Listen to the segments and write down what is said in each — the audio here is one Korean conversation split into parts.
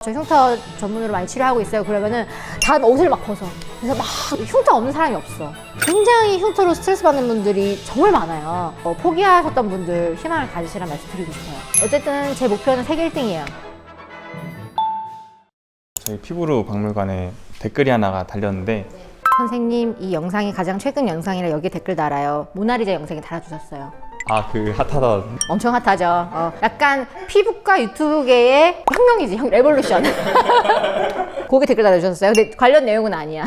저 흉터 전문으로 많이 치료하고 있어요. 그러면은 다 옷을 막 벗어. 그래서 막 흉터 없는 사람이 없어. 굉장히 흉터로 스트레스 받는 분들이 정말 많아요. 포기하셨던 분들 희망을 가지시란 말씀 드리고 싶어요. 어쨌든 제 목표는 세계 1등이에요. 저희 피부로 박물관에 댓글이 하나가 달렸는데 선생님, 이 영상이 가장 최근 영상이라 여기에 댓글 달아요. 모나리자 영상에 달아주셨어요. 그 핫하던 엄청 핫하죠. 약간 피부과 유튜브계의 혁명이지, 레볼루션. 거기 댓글 달아주셨어요. 근데 관련 내용은 아니야.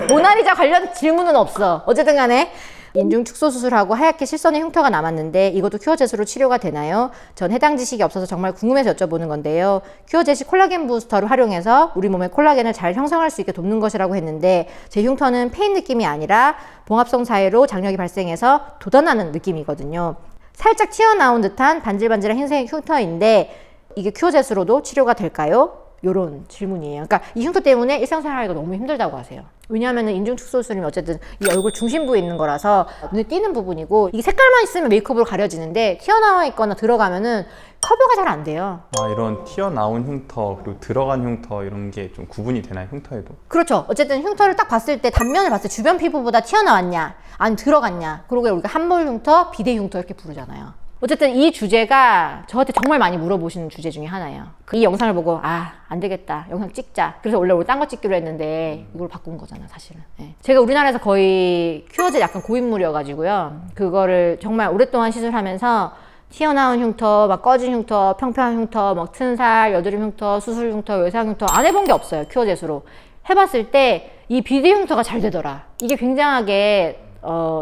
모나리자 관련 질문은 없어. 어쨌든 간에 인중 축소 수술하고 하얗게 실선의 흉터가 남았는데 이것도 큐어젯으로 치료가 되나요? 전 해당 지식이 없어서 정말 궁금해서 여쭤보는 건데요. 큐어젯이 콜라겐 부스터를 활용해서 우리 몸의 콜라겐을 잘 형성할 수 있게 돕는 것이라고 했는데 제 흉터는 페인 느낌이 아니라 봉합성 사이로 장력이 발생해서 돋아나는 느낌이거든요. 살짝 튀어나온 듯한 반질반질한 흰색 흉터인데 이게 큐어젯으로도 치료가 될까요? 요런 질문이에요. 그러니까 이 흉터 때문에 일상생활하기가 너무 힘들다고 하세요. 왜냐하면 인중축소 수술이 어쨌든 이 얼굴 중심부에 있는 거라서 눈에 띄는 부분이고 이게 색깔만 있으면 메이크업으로 가려지는데 튀어나와 있거나 들어가면은 커버가 잘 안 돼요. 이런 튀어나온 흉터 그리고 들어간 흉터 이런 게 좀 구분이 되나요? 흉터에도? 그렇죠. 어쨌든 흉터를 딱 봤을 때 단면을 봤을 때 주변 피부보다 튀어나왔냐 아니면 들어갔냐, 그러고 우리가 함몰 흉터, 비대 흉터 이렇게 부르잖아요. 어쨌든 이 주제가 저한테 정말 많이 물어보시는 주제 중에 하나예요. 이 영상을 보고 안 되겠다, 영상 찍자. 그래서 원래 딴 거 찍기로 했는데 이걸 바꾼 거잖아 사실은. 제가 우리나라에서 거의 큐어젯 약간 고인물이어가지고요. 그거를 정말 오랫동안 시술하면서 튀어나온 흉터, 막 꺼진 흉터, 평평한 흉터, 막 튼살, 여드름 흉터, 수술 흉터, 외상 흉터 안 해본 게 없어요. 큐어젯으로 해봤을 때 이 비대 흉터가 잘 되더라. 이게 굉장하게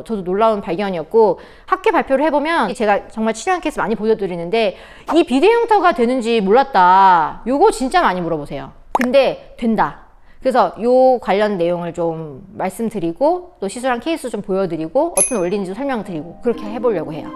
저도 놀라운 발견이었고, 학회 발표를 해보면 제가 정말 치료한 케이스 많이 보여드리는데 이 비대 흉터가 되는지 몰랐다, 요거 진짜 많이 물어보세요. 근데 된다. 그래서 요 관련 내용을 좀 말씀드리고 또 시술한 케이스 좀 보여드리고 어떤 원리인지도 설명드리고 그렇게 해보려고 해요.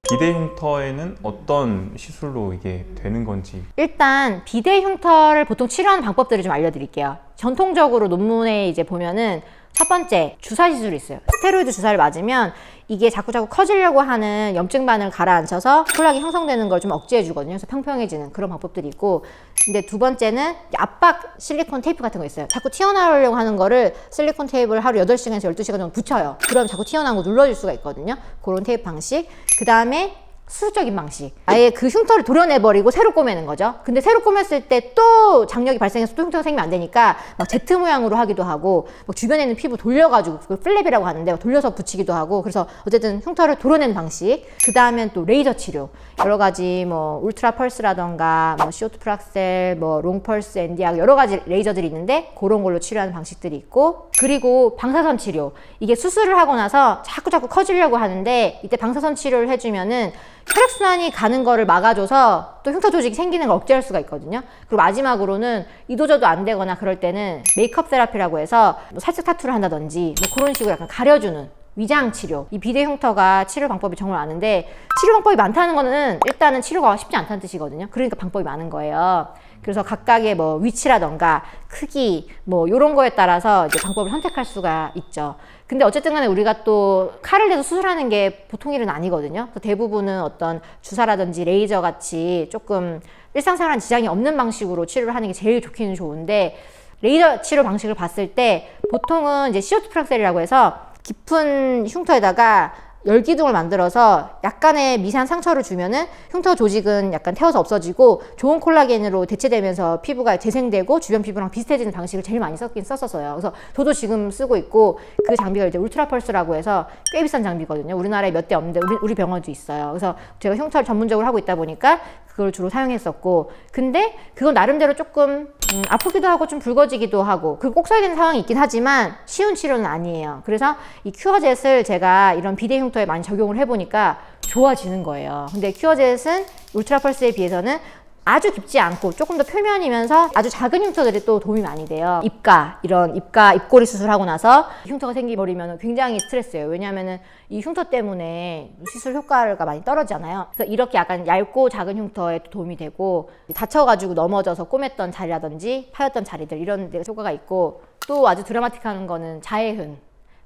비대 흉터에는 어떤 시술로 이게 되는 건지. 일단 비대 흉터를 보통 치료하는 방법들을 좀 알려드릴게요. 전통적으로 논문에 이제 보면은 첫 번째, 주사 시술이 있어요. 스테로이드 주사를 맞으면 이게 자꾸 커지려고 하는 염증반을 가라앉혀서 콜라겐이 형성되는 걸 좀 억제해 주거든요. 그래서 평평해지는 그런 방법들이 있고, 근데 두 번째는 압박 실리콘 테이프 같은 거 있어요. 자꾸 튀어나오려고 하는 거를 실리콘 테이프를 하루 8시간에서 12시간 정도 붙여요. 그럼 자꾸 튀어나온 거 눌러줄 수가 있거든요. 그런 테이프 방식. 그 다음에 수술적인 방식. 아예 그 흉터를 도려내버리고 새로 꼬매는 거죠. 근데 새로 꼬맸을 때 또 장력이 발생해서 또 흉터가 생기면 안 되니까 막 Z 모양으로 하기도 하고, 막 주변에 있는 피부 돌려가지고, 그걸 플랩이라고 하는데 돌려서 붙이기도 하고, 그래서 어쨌든 흉터를 도려내는 방식. 그 다음엔 또 레이저 치료. 여러 가지 뭐 울트라 펄스라던가 뭐 CO2 프락셀, 뭐 롱펄스, 엔디악 여러 가지 레이저들이 있는데 그런 걸로 치료하는 방식들이 있고, 그리고 방사선 치료. 이게 수술을 하고 나서 자꾸 커지려고 하는데 이때 방사선 치료를 해주면은 혈액순환이 가는 거를 막아줘서 또 흉터 조직이 생기는 걸 억제할 수가 있거든요. 그리고 마지막으로는 이도저도 안 되거나 그럴 때는 메이크업 세라피라고 해서 뭐 살색 타투를 한다든지 뭐 그런 식으로 약간 가려주는 위장 치료. 이 비대 흉터가 치료 방법이 정말 많은데, 치료 방법이 많다는 거는 일단은 치료가 쉽지 않다는 뜻이거든요. 그러니까 방법이 많은 거예요. 그래서 각각의 뭐 위치라던가 크기 뭐 이런 거에 따라서 이제 방법을 선택할 수가 있죠. 근데 어쨌든 간에 우리가 또 칼을 대서 수술하는 게 보통 일은 아니거든요. 그래서 대부분은 어떤 주사라든지 레이저 같이 조금 일상생활에 지장이 없는 방식으로 치료를 하는 게 제일 좋기는 좋은데, 레이저 치료 방식을 봤을 때 보통은 이제 CO2 프락셀이라고 해서 깊은 흉터에다가 열기둥을 만들어서 약간의 미세한 상처를 주면은 흉터 조직은 약간 태워서 없어지고 좋은 콜라겐으로 대체되면서 피부가 재생되고 주변 피부랑 비슷해지는 방식을 제일 많이 썼었어요. 그래서 저도 지금 쓰고 있고, 그 장비가 이제 울트라 펄스라고 해서 꽤 비싼 장비거든요. 우리나라에 몇 대 없는데 우리 병원도 있어요. 그래서 제가 흉터를 전문적으로 하고 있다 보니까 그걸 주로 사용했었고, 근데 그건 나름대로 조금 아프기도 하고 좀 붉어지기도 하고, 그거 꼭 써야 되는 상황이 있긴 하지만 쉬운 치료는 아니에요. 그래서 이 큐어젯을 제가 이런 비대 흉터에 많이 적용을 해보니까 좋아지는 거예요. 근데 큐어젯은 울트라 펄스에 비해서는 아주 깊지 않고 조금 더 표면이면서 아주 작은 흉터들이 또 도움이 많이 돼요. 입꼬리 수술하고 나서 흉터가 생기버리면 굉장히 스트레스예요. 왜냐하면은 이 흉터 때문에 시술 효과가 많이 떨어지잖아요. 그래서 이렇게 약간 얇고 작은 흉터에 도움이 되고, 다쳐가지고 넘어져서 꼬맸던 자리라든지 파였던 자리들 이런 데 효과가 있고, 또 아주 드라마틱한 거는 자외흔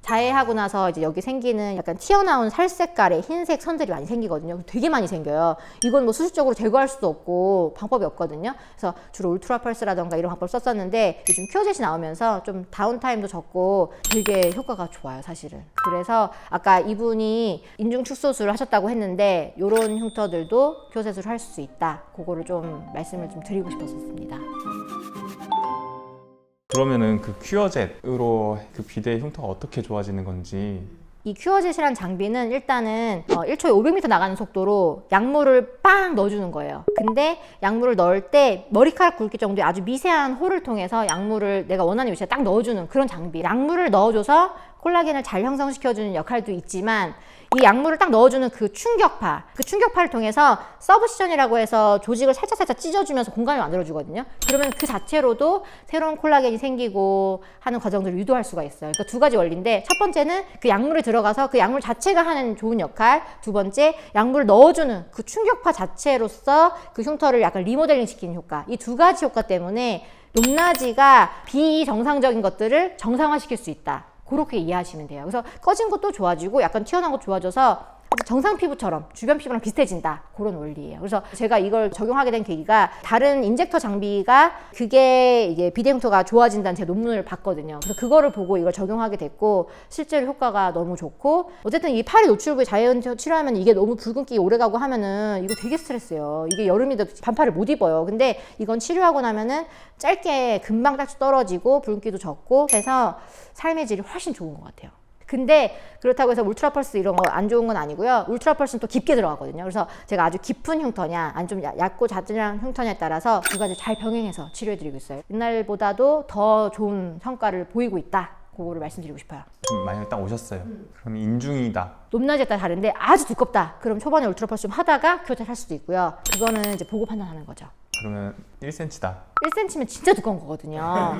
자해하고 나서 이제 여기 생기는 약간 튀어나온 살 색깔의 흰색 선들이 많이 생기거든요. 되게 많이 생겨요. 이건 뭐 수술적으로 제거할 수도 없고 방법이 없거든요. 그래서 주로 울트라 펄스라던가 이런 방법을 썼었는데 요즘 큐어젯이 나오면서 좀 다운타임도 적고 되게 효과가 좋아요, 사실은. 그래서 아까 이분이 인중 축소술을 하셨다고 했는데 이런 흉터들도 큐어젯으로 할 수 있다. 그거를 좀 말씀을 좀 드리고 싶었습니다. 그러면은 그 큐어젯으로 그 비대 흉터가 어떻게 좋아지는 건지. 이 큐어젯이란 장비는 일단은 1초에 500m 나가는 속도로 약물을 빵 넣어주는 거예요. 근데 약물을 넣을 때 머리카락 굵기 정도의 아주 미세한 홀을 통해서 약물을 내가 원하는 위치에 딱 넣어주는 그런 장비. 약물을 넣어줘서 콜라겐을 잘 형성시켜주는 역할도 있지만 이 약물을 딱 넣어주는 그 충격파를 통해서 서브시전이라고 해서 조직을 살짝 찢어주면서 공간을 만들어주거든요. 그러면 그 자체로도 새로운 콜라겐이 생기고 하는 과정들을 유도할 수가 있어요. 그러니까 두 가지 원리인데 첫 번째는 그 약물이 들어가서 그 약물 자체가 하는 좋은 역할, 두 번째 약물을 넣어주는 그 충격파 자체로서 그 흉터를 약간 리모델링 시키는 효과. 이 두 가지 효과 때문에 높낮이가 비정상적인 것들을 정상화시킬 수 있다. 그렇게 이해하시면 돼요. 그래서 꺼진 것도 좋아지고 약간 튀어나온 것도 좋아져서 정상 피부처럼 주변 피부랑 비슷해진다. 그런 원리예요. 그래서 제가 이걸 적용하게 된 계기가 다른 인젝터 장비가 그게 이게 비대 흉터가 좋아진다는 제 논문을 봤거든요. 그래서 그거를 보고 이걸 적용하게 됐고 실제로 효과가 너무 좋고 어쨌든 이 팔의 노출부에 자외선 치료하면 이게 너무 붉은기 오래가고 하면은 이거 되게 스트레스예요. 이게 여름이도 반팔을 못 입어요. 근데 이건 치료하고 나면은 짧게 금방 딱 떨어지고 붉은기도 적고 해서 삶의 질이 훨씬 좋은 것 같아요. 근데 그렇다고 해서 울트라 펄스 이런 거 안 좋은 건 아니고요. 울트라 펄스는 또 깊게 들어가거든요. 그래서 제가 아주 깊은 흉터냐, 아니 좀 얕고 잦은 흉터냐에 따라서 두 가지 잘 병행해서 치료해드리고 있어요. 옛날보다도 더 좋은 성과를 보이고 있다. 그거를 말씀드리고 싶어요. 만약에 딱 오셨어요. 그럼 인중이다. 높낮이에 따라 다른데 아주 두껍다. 그럼 초반에 울트라 펄스 좀 하다가 큐어젯 할 수도 있고요. 그거는 이제 보고 판단하는 거죠. 그러면 1cm다. 1cm면 진짜 두꺼운 거거든요.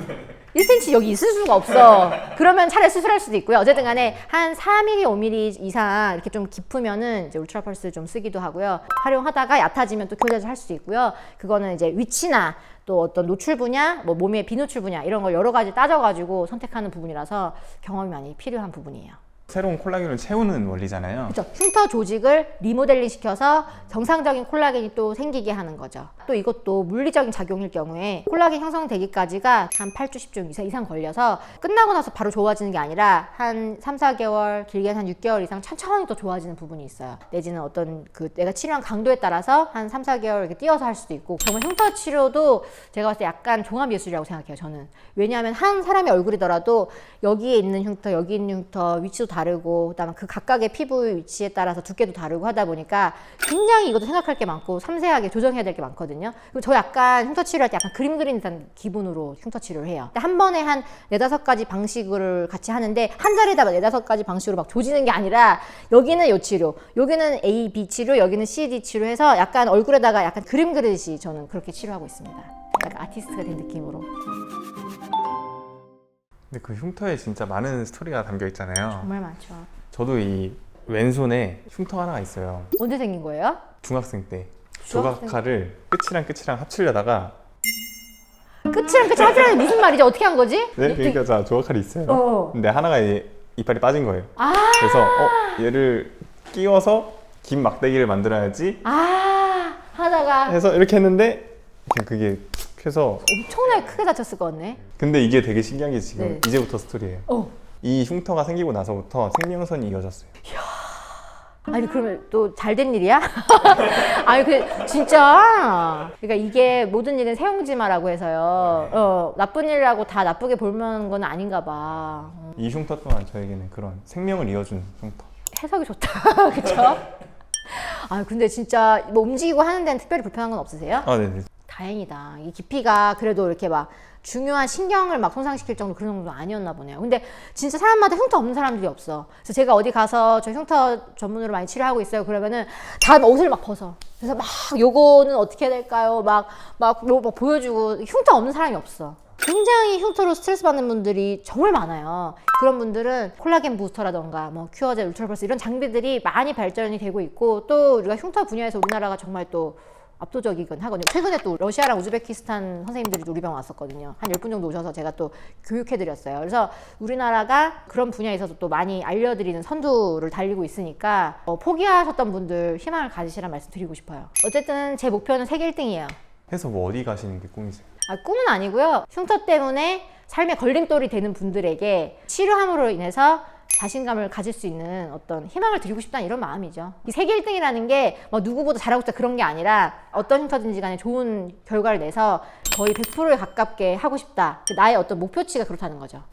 1cm 여기 있을 수가 없어. 그러면 차라리 수술할 수도 있고요. 어쨌든 간에 한 4mm, 5mm 이상 이렇게 좀 깊으면은 이제 울트라 펄스 좀 쓰기도 하고요. 활용하다가 얕아지면 또 큐어젯을 할 수도 있고요. 그거는 이제 위치나 또 어떤 노출 분야, 뭐 몸의 비노출 분야 이런 걸 여러 가지 따져가지고 선택하는 부분이라서 경험이 많이 필요한 부분이에요. 새로운 콜라겐을 채우는 원리잖아요. 그렇죠. 흉터 조직을 리모델링 시켜서 정상적인 콜라겐이 또 생기게 하는 거죠. 또 이것도 물리적인 작용일 경우에 콜라겐 형성되기까지가 한 8주, 10주 이상 걸려서 끝나고 나서 바로 좋아지는 게 아니라 한 3, 4개월, 길게는 한 6개월 이상 천천히 또 좋아지는 부분이 있어요. 내지는 어떤 그 내가 치료한 강도에 따라서 한 3, 4개월 이렇게 띄어서 할 수도 있고 정말 흉터 치료도 제가 봤을 때 약간 종합예술이라고 생각해요, 저는. 왜냐하면 한 사람의 얼굴이더라도 여기에 있는 흉터, 여기 있는 흉터 위치도 다르고 그다음에 그 각각의 피부 위치에 따라서 두께도 다르고 하다 보니까 굉장히 이것도 생각할 게 많고 섬세하게 조정해야 될 게 많거든요. 그리고 저 약간 흉터 치료할 때 약간 그림 그리는 듯한 기분으로 흉터 치료를 해요. 한 번에 한 4-5가지 방식을 같이 하는데 한 자리에다 4-5가지 방식으로 막 조지는 게 아니라 여기는 요 치료, 여기는 A, B 치료, 여기는 C, D 치료해서 약간 얼굴에다가 약간 그림 그리듯이 저는 그렇게 치료하고 있습니다. 약간 아티스트가 된 느낌으로. 근데 그 흉터에 진짜 많은 스토리가 담겨 있잖아요. 정말 많죠. 저도 이 왼손에 흉터 하나가 있어요. 언제 생긴 거예요? 중학생 때 중학생? 조각칼을 끝이랑 합치려다가 끝이랑 끝이 합치라는 무슨 말이지? 어떻게 한 거지? 네? 그러니까 자 조각칼이 있어요. 어. 근데 하나가 이빨이 빠진 거예요. 아. 그래서 얘를 끼워서 긴 막대기를 만들어야지 하다가 해서 이렇게 했는데 그게 툭 해서 엄청나게 크게 다쳤을 것 같네. 근데 이게 되게 신기한 게 지금 네. 이제부터 스토리예요. 이 흉터가 생기고 나서부터 생명선이 이어졌어요. 아니 그러면 또 잘 된 일이야? 아니 그 진짜 그러니까 이게 모든 일은 세용지마라고 해서요. 나쁜 일이라고 다 나쁘게 볼만한 건 아닌가 봐. 이 흉터 또한 저에게는 그런 생명을 이어준 흉터. 해석이 좋다. 그쵸? 아 근데 진짜 뭐 움직이고 하는 데는 특별히 불편한 건 없으세요? 아, 네네. 다행이다. 이 깊이가 그래도 이렇게 막 중요한 신경을 막 손상시킬 정도 그런 정도 아니었나 보네요. 근데 진짜 사람마다 흉터 없는 사람들이 없어. 그래서 제가 어디 가서 저 흉터 전문으로 많이 치료하고 있어요. 그러면은 다 옷을 막 벗어. 그래서 막 요거는 어떻게 해야 될까요? 막 보여주고 흉터 없는 사람이 없어. 굉장히 흉터로 스트레스 받는 분들이 정말 많아요. 그런 분들은 콜라겐 부스터라던가 뭐 큐어젯, 울트라펄스 이런 장비들이 많이 발전이 되고 있고 또 우리가 흉터 분야에서 우리나라가 정말 또 압도적이긴 하거든요. 최근에 또 러시아랑 우즈베키스탄 선생님들이 우리 병원 왔었거든요. 한 10분 정도 오셔서 제가 또 교육해드렸어요. 그래서 우리나라가 그런 분야에 있어서 또 많이 알려드리는 선두를 달리고 있으니까 포기하셨던 분들 희망을 가지시란 말씀 드리고 싶어요. 어쨌든 제 목표는 세계 1등이에요. 해서 뭐 어디 가시는 게 꿈이세요? 꿈은 아니고요. 흉터 때문에 삶의 걸림돌이 되는 분들에게 치료함으로 인해서 자신감을 가질 수 있는 어떤 희망을 드리고 싶다는 이런 마음이죠. 이 세계 1등이라는 게 뭐 누구보다 잘하고 싶다 그런 게 아니라 어떤 흉터든지 간에 좋은 결과를 내서 거의 100%에 가깝게 하고 싶다. 나의 어떤 목표치가 그렇다는 거죠.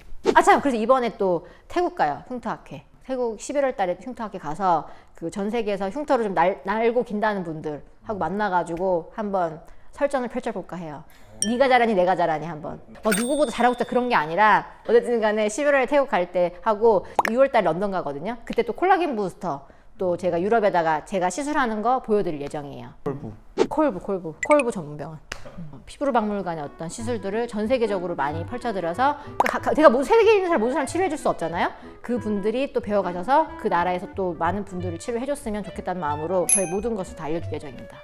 참, 그래서 이번에 또 태국 가요. 흉터학회. 태국 11월 달에 흉터학회 가서 그 전 세계에서 흉터를 좀 날고 긴다는 분들하고 만나가지고 한번 설전을 펼쳐볼까 해요. 네가 잘하니 내가 잘하니 한번. 누구보다 잘하고 싶다 그런 게 아니라 어쨌든 간에 11월에 태국 갈 때 하고 6월 달에 런던 가거든요. 그때 또 콜라겐 부스터 또 제가 유럽에다가 제가 시술하는 거 보여드릴 예정이에요. 콜부 전문병원. 피부로 박물관의 어떤 시술들을 전 세계적으로 많이 펼쳐드려서 제가 세계에 있는 사람 모든 사람 치료해줄 수 없잖아요. 그 분들이 또 배워가셔서 그 나라에서 또 많은 분들을 치료해줬으면 좋겠다는 마음으로 저희 모든 것을 다 알려줄 예정입니다.